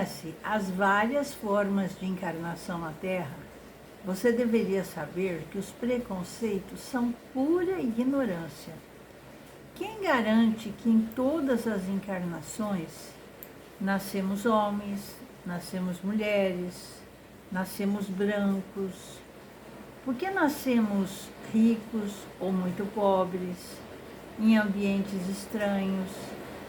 conhece as várias formas de encarnação na Terra, você deveria saber que os preconceitos são pura ignorância. Quem garante que em todas as encarnações nascemos homens, nascemos mulheres, nascemos brancos? Por que nascemos ricos ou muito pobres, em ambientes estranhos?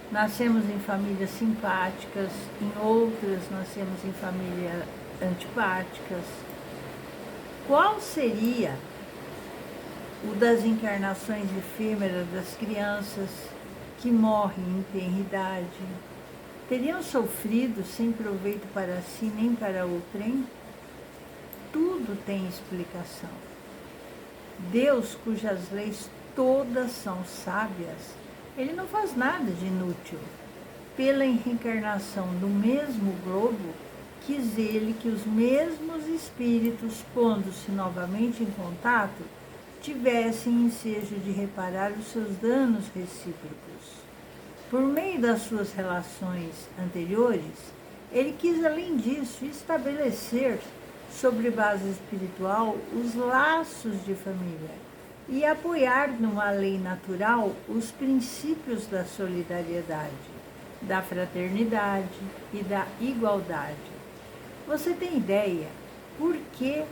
Nascemos em famílias simpáticas, em outras nascemos em famílias antipáticas. Qual seria o das encarnações efêmeras das crianças que morrem em tenridade? Teriam sofrido sem proveito para si nem para outrem? Tudo tem explicação. Deus, cujas leis todas são sábias, ele não faz nada de inútil. Pela reencarnação no mesmo globo, quis ele que os mesmos espíritos, pondo-se novamente em contato, tivessem ensejo de reparar os seus danos recíprocos. Por meio das suas relações anteriores, ele quis, além disso, estabelecer, sobre base espiritual, os laços de família e apoiar numa lei natural os princípios da solidariedade, da fraternidade e da igualdade. Você tem ideia por que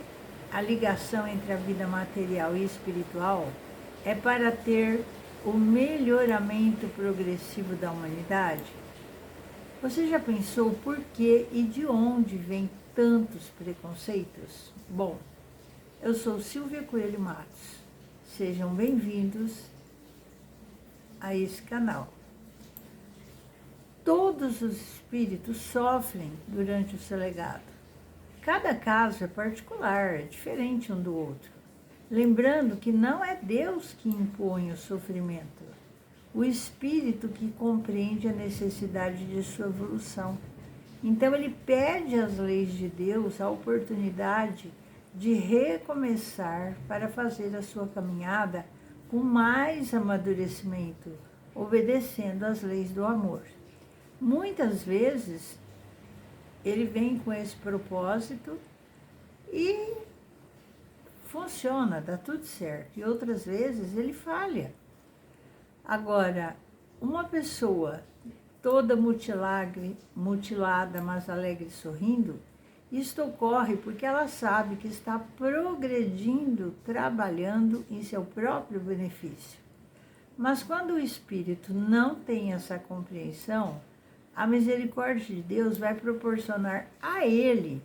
a ligação entre a vida material e espiritual é para ter o melhoramento progressivo da humanidade? Você já pensou por que e de onde vêm tantos preconceitos? Bom, eu sou Silvia Coelho Matos. Sejam bem-vindos a esse canal. Todos os espíritos sofrem durante o seu legado. Cada caso é particular, é diferente um do outro. Lembrando que não é Deus que impõe o sofrimento, o espírito que compreende a necessidade de sua evolução. Então ele pede às leis de Deus a oportunidade de recomeçar para fazer a sua caminhada com mais amadurecimento, obedecendo às leis do amor. Muitas vezes ele vem com esse propósito e funciona, dá tudo certo. E outras vezes ele falha. Agora, uma pessoa toda mutilada, mas alegre e sorrindo, isto ocorre porque ela sabe que está progredindo, trabalhando em seu próprio benefício. Mas quando o espírito não tem essa compreensão, a misericórdia de Deus vai proporcionar a ele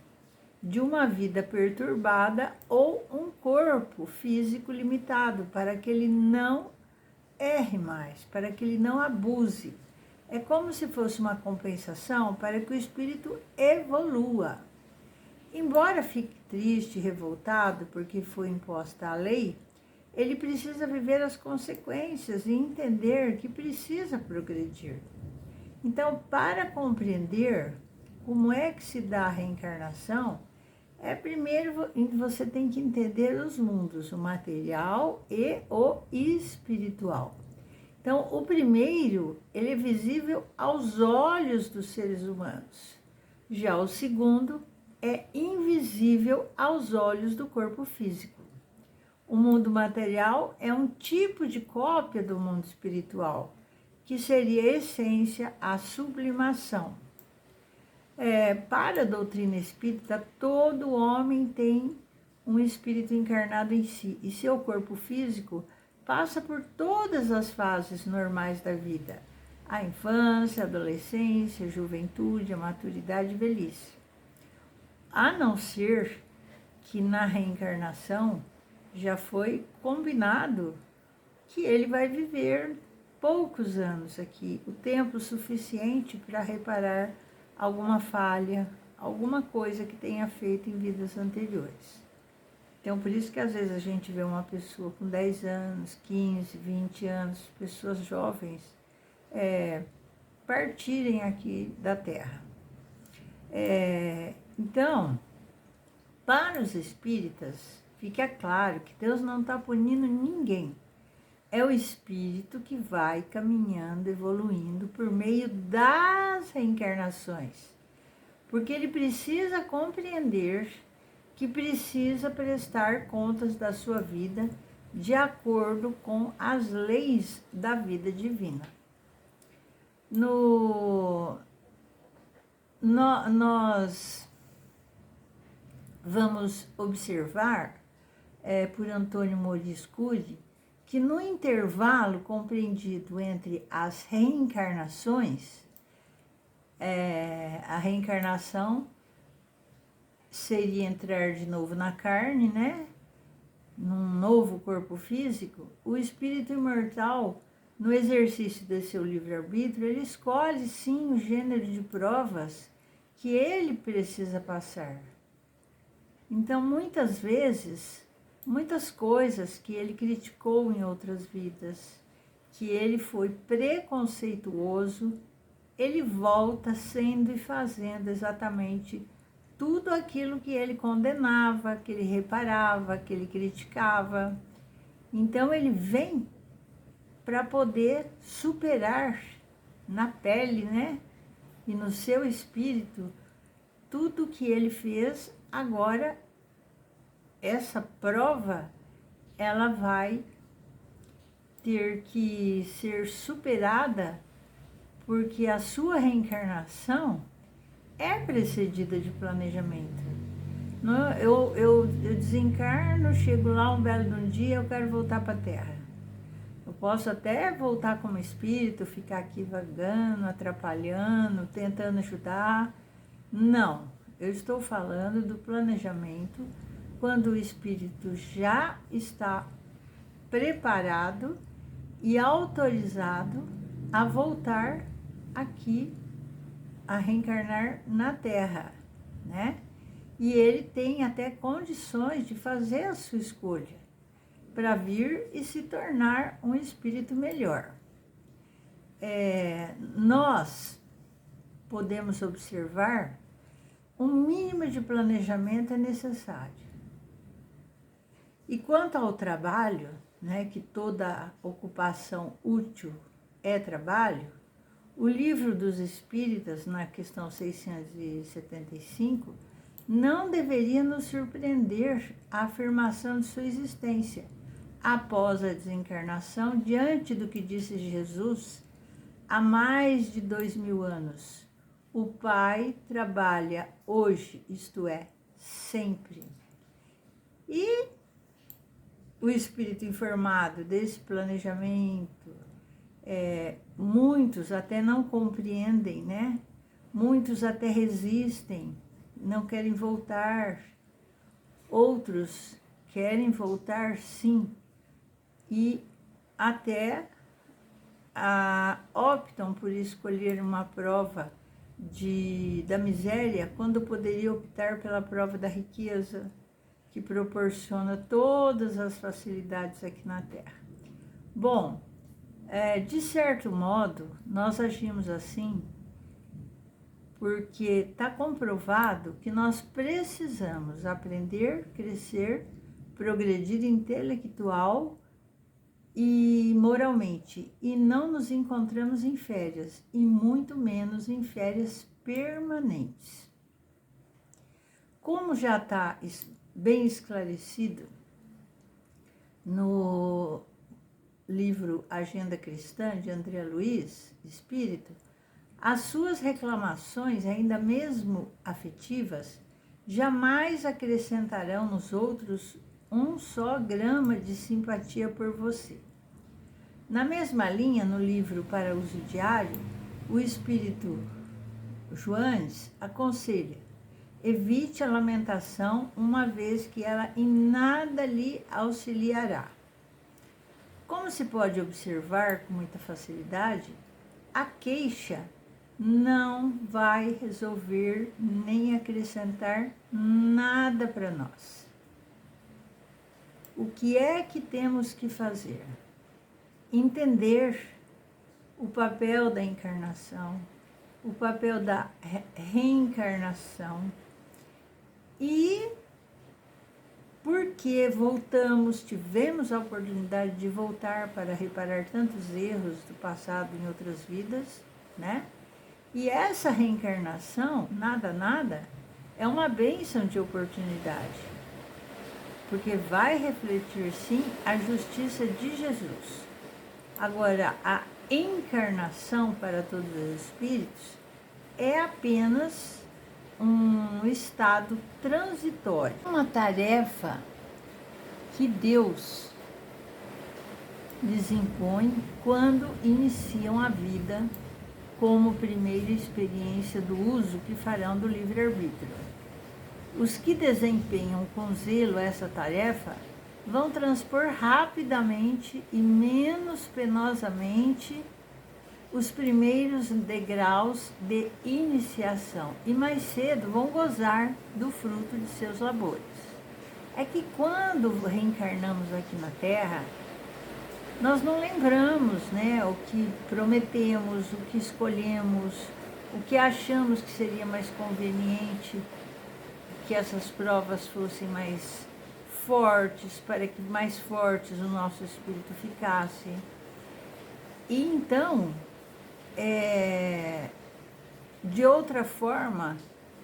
de uma vida perturbada ou um corpo físico limitado, para que ele não erre mais, para que ele não abuse. É como se fosse uma compensação para que o espírito evolua. Embora fique triste e revoltado porque foi imposta a lei, ele precisa viver as consequências e entender que precisa progredir. Então, para compreender como é que se dá a reencarnação, primeiro você tem que entender os mundos, o material e o espiritual. Então, o primeiro, ele é visível aos olhos dos seres humanos. Já o segundo é invisível aos olhos do corpo físico. O mundo material é um tipo de cópia do mundo espiritual, que seria a essência, a sublimação. Para a doutrina espírita, todo homem tem um espírito encarnado em si, e seu corpo físico passa por todas as fases normais da vida: a infância, a adolescência, a juventude, a maturidade e velhice. A não ser que na reencarnação já foi combinado que ele vai viver poucos anos aqui, o tempo suficiente para reparar alguma falha, alguma coisa que tenha feito em vidas anteriores. Então, por isso que às vezes a gente vê uma pessoa com 10 anos, 15, 20 anos, pessoas jovens, partirem aqui da Terra. Então, para os espíritas, fica claro que Deus não está punindo ninguém. É o espírito que vai caminhando, evoluindo por meio das reencarnações. porque ele precisa compreender que precisa prestar contas da sua vida de acordo com as leis da vida divina. Nós vamos observar, por Antônio Maurício Cury, que no intervalo compreendido entre as reencarnações, a reencarnação seria entrar de novo na carne, né? Num novo corpo físico, o espírito imortal, no exercício de seu livre-arbítrio, ele escolhe sim o gênero de provas que ele precisa passar. Então, muitas vezes, muitas coisas que ele criticou em outras vidas, que ele foi preconceituoso, ele volta sendo e fazendo exatamente tudo aquilo que ele condenava, que ele reparava, que ele criticava. Então, ele vem para poder superar na pele, né? E no seu espírito, tudo que ele fez. Agora, essa prova, ela vai ter que ser superada, porque a sua reencarnação é precedida de planejamento. Eu desencarno, chego lá um belo dia, eu quero voltar para a Terra. Eu posso até voltar como espírito, ficar aqui vagando, atrapalhando, tentando ajudar. Não, eu estou falando do planejamento quando o espírito já está preparado e autorizado a voltar aqui, a reencarnar na Terra, né? E ele tem até condições de fazer a sua escolha para vir e se tornar um espírito melhor. Nós podemos observar um mínimo de planejamento é necessário. E quanto ao trabalho, né, que toda ocupação útil é trabalho, o Livro dos Espíritas, na questão 675, não deveria nos surpreender a afirmação de sua existência após a desencarnação, diante do que disse Jesus há mais de 2000 anos. O Pai trabalha hoje, isto é, sempre. E o espírito informado desse planejamento, muitos até não compreendem, né? Muitos até resistem, não querem voltar. Outros querem voltar, sim, e até optam por escolher uma prova da miséria, quando poderia optar pela prova da riqueza, que proporciona todas as facilidades aqui na Terra. Bom, de certo modo, nós agimos assim porque está comprovado que nós precisamos aprender, crescer, progredir intelectual e moralmente, e não nos encontramos em férias, e muito menos em férias permanentes. Como já está bem esclarecido no livro Agenda Cristã, de André Luiz, Espírito, as suas reclamações, ainda mesmo afetivas, jamais acrescentarão nos outros um só grama de simpatia por você. Na mesma linha, no livro Para Uso Diário, o Espírito Joanes aconselha: evite a lamentação, uma vez que ela em nada lhe auxiliará. Como se pode observar com muita facilidade, a queixa não vai resolver nem acrescentar nada para nós. O que é que temos que fazer? Entender o papel da encarnação, o papel da reencarnação e porque tivemos a oportunidade de voltar para reparar tantos erros do passado em outras vidas, né? E essa reencarnação, nada, é uma bênção de oportunidade, porque vai refletir sim a justiça de Jesus. Agora, a encarnação para todos os espíritos é apenas um estado transitório, uma tarefa que Deus lhes impõe quando iniciam a vida como primeira experiência do uso que farão do livre-arbítrio. Os que desempenham com zelo essa tarefa vão transpor rapidamente e menos penosamente os primeiros degraus de iniciação e mais cedo vão gozar do fruto de seus labores. É que quando reencarnamos aqui na Terra, nós não lembramos, né, o que prometemos, o que escolhemos, o que achamos que seria mais conveniente, que essas provas fossem mais fortes, para que mais fortes o nosso espírito ficasse. E então, de outra forma,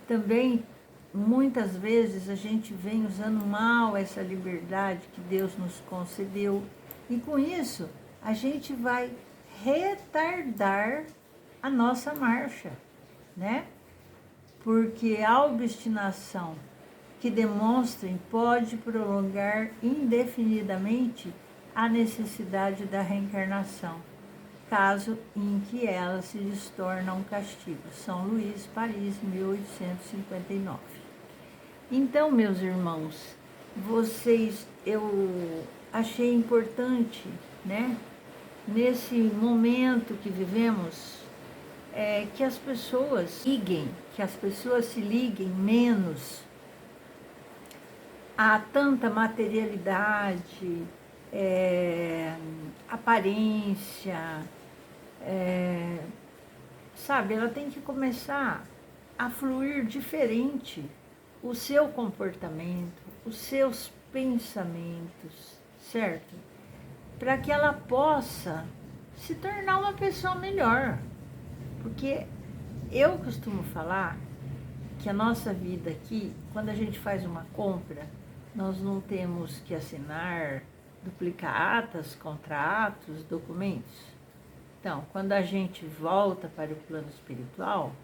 também muitas vezes a gente vem usando mal essa liberdade que Deus nos concedeu. E com isso, a gente vai retardar a nossa marcha, né? Porque a obstinação que demonstrem pode prolongar indefinidamente a necessidade da reencarnação, caso em que ela se lhes torna um castigo. São Luís, Paris, 1859. Então, meus irmãos, eu achei importante, né, nesse momento que vivemos, que as pessoas se liguem menos a tanta materialidade, aparência, sabe? Ela tem que começar a fluir diferente o seu comportamento, os seus pensamentos, certo? Para que ela possa se tornar uma pessoa melhor. Porque eu costumo falar que a nossa vida aqui, quando a gente faz uma compra, nós não temos que assinar, duplicar atas, contratos, documentos. Então, quando a gente volta para o plano espiritual,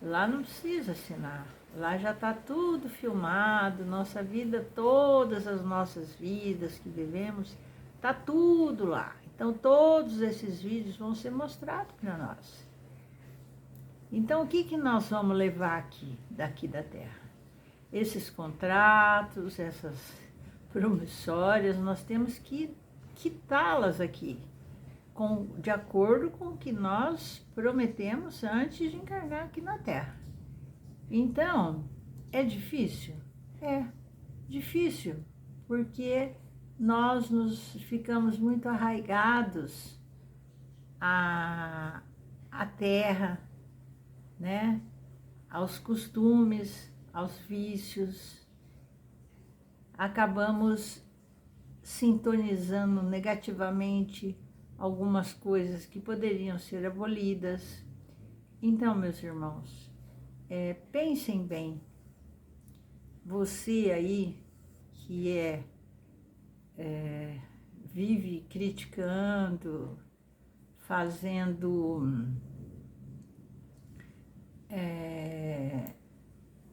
lá não precisa assinar. Lá já está tudo filmado, nossa vida, todas as nossas vidas que vivemos, está tudo lá. Então, todos esses vídeos vão ser mostrados para nós. Então, o que nós vamos levar daqui da Terra? Esses contratos, essas promissórias, nós temos que quitá-las aqui, de acordo com o que nós prometemos antes de encarnar aqui na Terra. Então, é difícil? É difícil, porque nós ficamos muito arraigados à terra, né? Aos costumes, aos vícios, acabamos sintonizando negativamente algumas coisas que poderiam ser abolidas. Então, meus irmãos, pensem bem, você aí que vive criticando, fazendo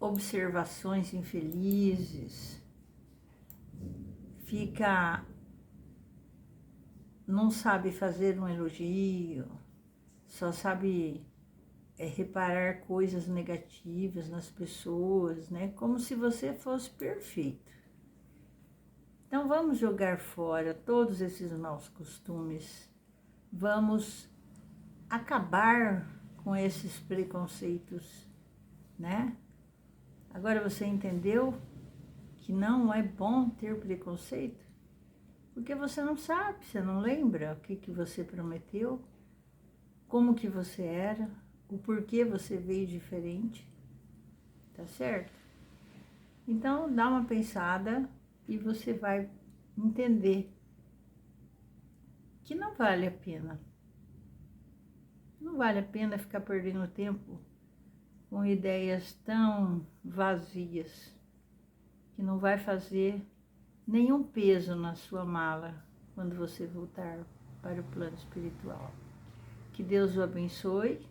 observações infelizes, não sabe fazer um elogio, só sabe reparar coisas negativas nas pessoas, né? Como se você fosse perfeito. Então vamos jogar fora todos esses maus costumes, vamos acabar com esses preconceitos, né? Agora você entendeu que não é bom ter preconceito? Porque você não sabe, você não lembra o que você prometeu, como que você era, o porquê você veio diferente, tá certo? Então dá uma pensada e você vai entender que não vale a pena. Não vale a pena ficar perdendo tempo com ideias tão vazias que não vai fazer nenhum peso na sua mala quando você voltar para o plano espiritual. Que Deus o abençoe.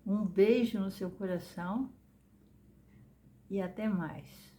Um beijo no seu coração e até mais.